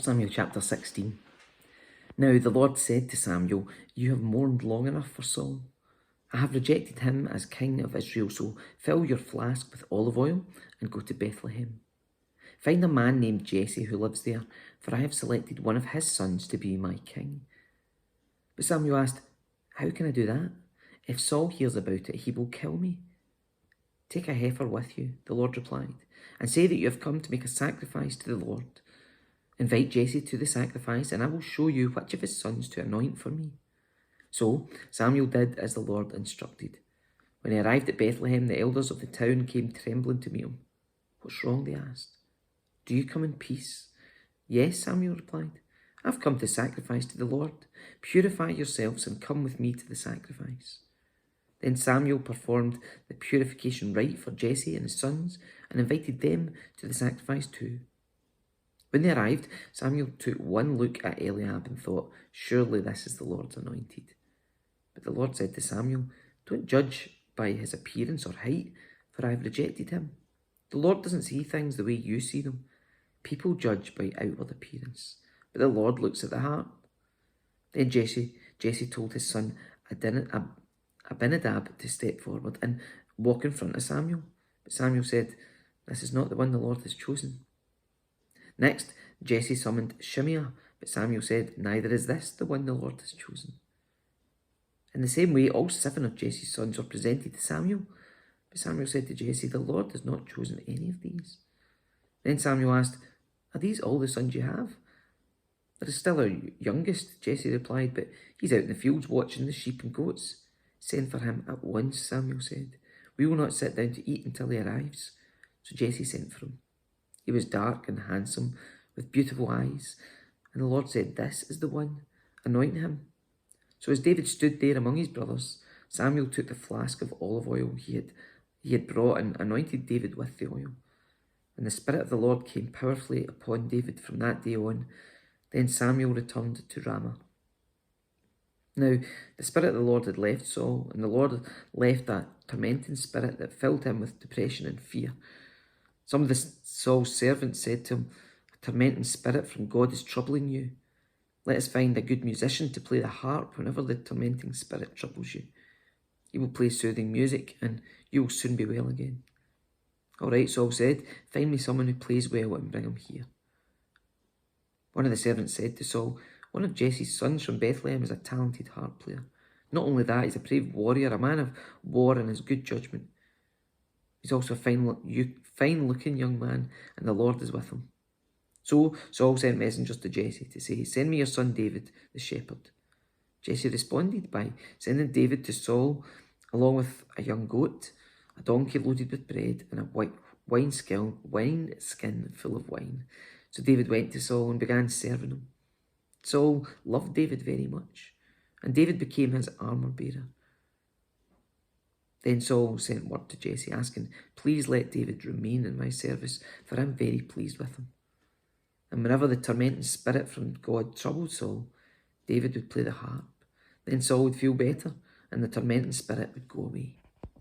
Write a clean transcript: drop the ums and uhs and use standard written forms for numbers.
Samuel chapter 16. Now the Lord said to Samuel, "You have mourned long enough for Saul. I have rejected him as king of Israel, so fill your flask with olive oil and go to Bethlehem. Find a man named Jesse who lives there, for I have selected one of his sons to be my king." But Samuel asked, "How can I do that? If Saul hears about it, he will kill me." "Take a heifer with you," the Lord replied, "and say that you have come to make a sacrifice to the Lord. Invite Jesse to the sacrifice, and I will show you which of his sons to anoint for me." So Samuel did as the Lord instructed. When he arrived at Bethlehem, the elders of the town came trembling to meet him. "What's wrong?" they asked. "Do you come in peace?" "Yes," Samuel replied. "I've come to sacrifice to the Lord. Purify yourselves and come with me to the sacrifice." Then Samuel performed the purification rite for Jesse and his sons and invited them to the sacrifice too. When they arrived, Samuel took one look at Eliab and thought, "Surely this is the Lord's anointed." But the Lord said to Samuel, "Don't judge by his appearance or height, for I have rejected him. The Lord doesn't see things the way you see them. People judge by outward appearance, but the Lord looks at the heart." Then Jesse told his son Abinadab to step forward and walk in front of Samuel. But Samuel said, "This is not the one the Lord has chosen." Next, Jesse summoned Shimei, but Samuel said, "Neither is this the one the Lord has chosen." In the same way, all 7 of Jesse's sons were presented to Samuel. But Samuel said to Jesse, "The Lord has not chosen any of these." Then Samuel asked, "Are these all the sons you have?" "There is still our youngest," Jesse replied, "but he's out in the fields watching the sheep and goats." "Send for him at once," Samuel said. "We will not sit down to eat until he arrives." So Jesse sent for him. He was dark and handsome, with beautiful eyes. And the Lord said, "This is the one. Anoint him." So as David stood there among his brothers, Samuel took the flask of olive oil he had brought and anointed David with the oil. And the Spirit of the Lord came powerfully upon David from that day on. Then Samuel returned to Ramah. Now, the Spirit of the Lord had left Saul, and the Lord left that tormenting spirit that filled him with depression and fear. Some of Saul's servants said to him, "A tormenting spirit from God is troubling you. Let us find a good musician to play the harp whenever the tormenting spirit troubles you. He will play soothing music, and you will soon be well again." "All right," Saul said, "find me someone who plays well and bring him here." One of the servants said to Saul, "One of Jesse's sons from Bethlehem is a talented harp player. Not only that, he's a brave warrior, a man of war, and has good judgment. He's also a fine-looking young man, and the Lord is with him." So Saul sent messengers to Jesse to say, "Send me your son David, the shepherd." Jesse responded by sending David to Saul along with a young goat, a donkey loaded with bread, and a wineskin full of wine. So David went to Saul and began serving him. Saul loved David very much, and David became his armor-bearer. Then Saul sent word to Jesse asking, "Please let David remain in my service, for I am very pleased with him." And whenever the tormenting spirit from God troubled Saul, David would play the harp. Then Saul would feel better, and the tormenting spirit would go away.